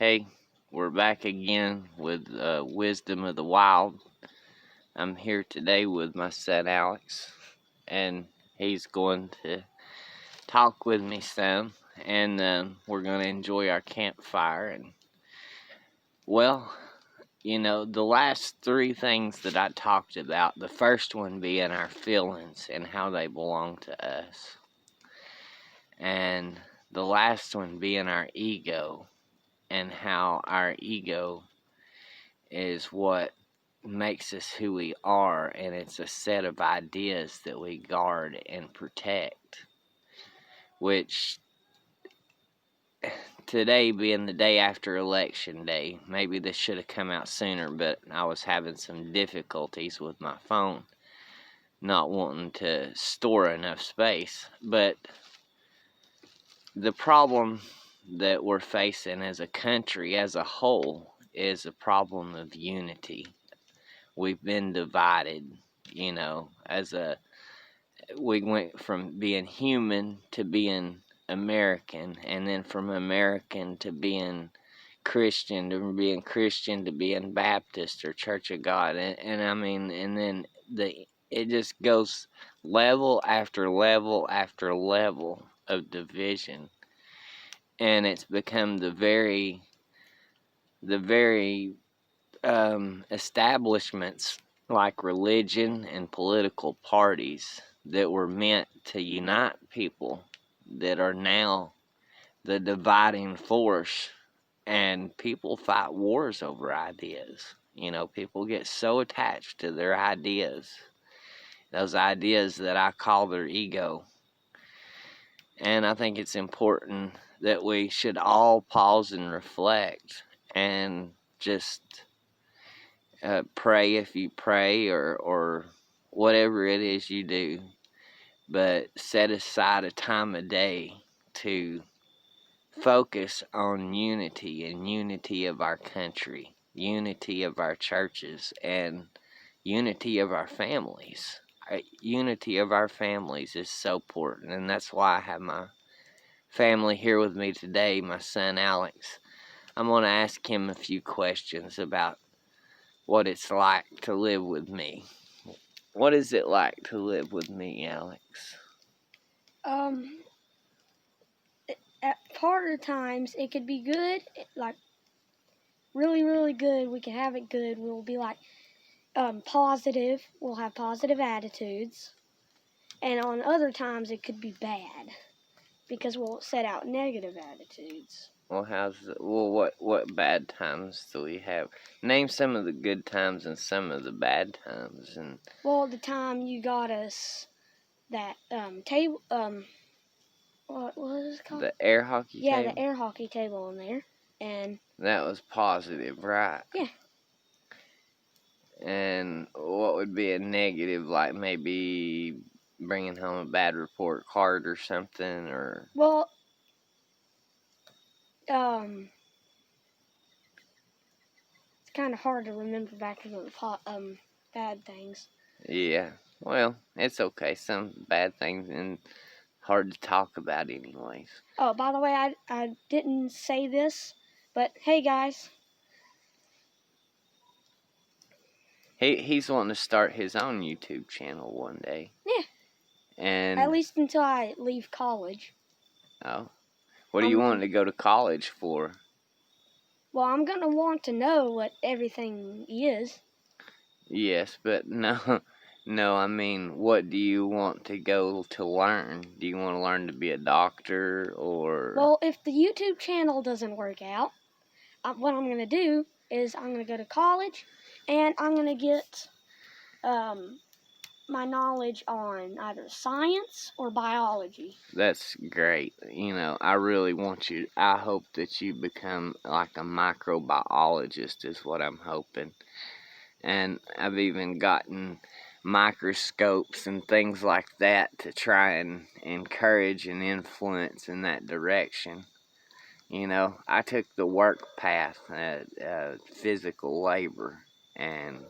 Hey, we're back again with Wisdom of the Wild. I'm here today with my son Alex, and he's going to talk with me some, and we're going to enjoy our campfire. And well, the last three things that I talked about, the first one being our feelings and how they belong to us, and the last one being our ego and how our ego is what makes us who we are, and it's a set of ideas that we guard and protect. Which, today being the day after election day, maybe this should have come out sooner, but I was having some difficulties with my phone, not wanting to store enough space. But the problem that we're facing as a country as a whole is a problem of unity. We've been divided, we went from being human to being American, and then from American to being Christian, to being Christian to being Baptist or Church of God, and then it just goes level after level after level of division, and it's become the very establishments like religion and political parties that were meant to unite people that are now the dividing force, and people fight wars over ideas. People get so attached to their ideas, those ideas that I call their ego. And I think it's important that we should all pause and reflect and just pray if you pray, or whatever it is you do, but set aside a time a day to focus on unity, and unity of our country, unity of our churches, and unity of our families. Unity of our families is so important, and that's why I have my family here with me today, my son Alex. I'm going to ask him a few questions about what it's like to live with me. What is it like to live with me, Alex? At part of times it could be good, like really, really good. We can have it good. We'll be like positive. We'll have positive attitudes. And on other times it could be bad because we'll set out negative attitudes. Well, what bad times do we have? Name some of the good times and some of the bad times. And well, the time you got us that table, what was it called? The air hockey table? Yeah, the air hockey table in there. And that was positive, right? Yeah. And what would be a negative, like maybe bringing home a bad report card or something, or? Well, it's kind of hard to remember back to the bad things. Yeah, well, it's okay. Some bad things and hard to talk about anyways. Oh, by the way, I didn't say this, but hey guys. He's wanting to start his own YouTube channel one day. Yeah. And at least until I leave college. Oh. What do you want to go to college for? Well, I'm going to want to know what everything is. Yes, but no, I mean, what do you want to go to learn? Do you want to learn to be a doctor, or? Well, if the YouTube channel doesn't work out, what I'm going to do is I'm going to go to college, and I'm going to get my knowledge on either science or biology. That's great. I really I hope that you become like a microbiologist is what I'm hoping. And I've even gotten microscopes and things like that to try and encourage and influence in that direction. I took the work path at physical labor, and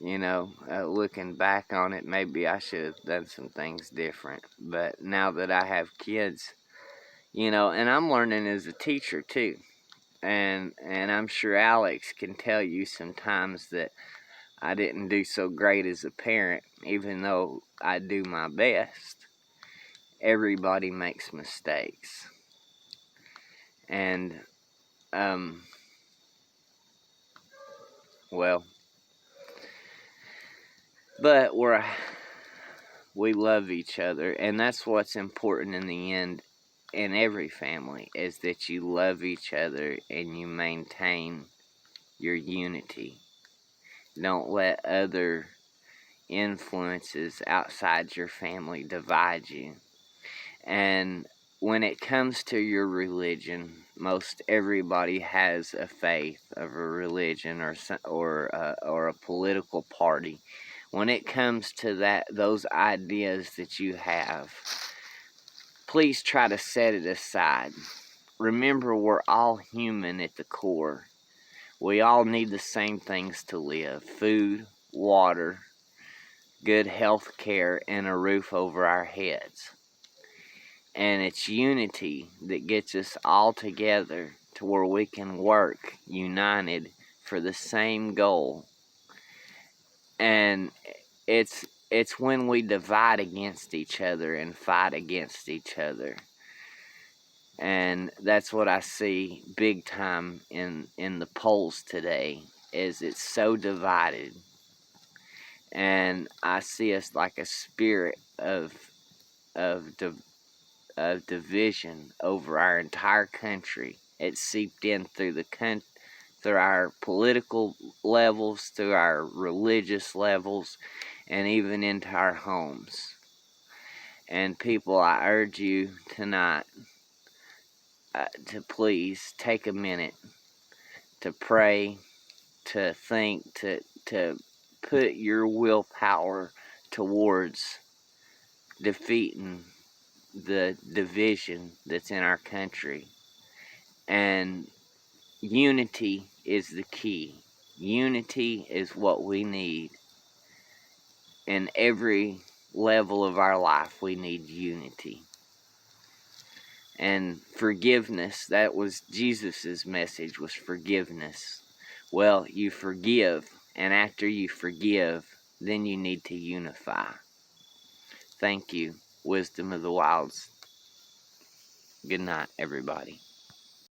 looking back on it, maybe I should have done some things different. But now that I have kids, and I'm learning as a teacher too. and I'm sure Alex can tell you sometimes that I didn't do so great as a parent, even though I do my best. Everybody makes mistakes. And, well, but we love each other, and that's what's important in the end in every family, is that you love each other and you maintain your unity. Don't let other influences outside your family divide you. And when it comes to your religion, most everybody has a faith of a religion or a political party. When it comes to those ideas that you have, please try to set it aside. Remember, we're all human at the core. We all need the same things to live: food, water, good health care, and a roof over our heads. And it's unity that gets us all together to where we can work united for the same goal. And it's when we divide against each other and fight against each other. And that's what I see big time in the polls today, is it's so divided. And I see us like a spirit of division over our entire country. It's seeped in through through our political levels, through our religious levels, and even into our homes. And people, I urge you tonight to please take a minute to pray, to think, to put your willpower towards defeating the division that's in our country. And unity is the key. Unity is what we need. In every level of our life, we need unity. And forgiveness, that was Jesus' message, was forgiveness. Well, you forgive, and after you forgive, then you need to unify. Thank you, Wisdom of the Wilds. Good night, everybody.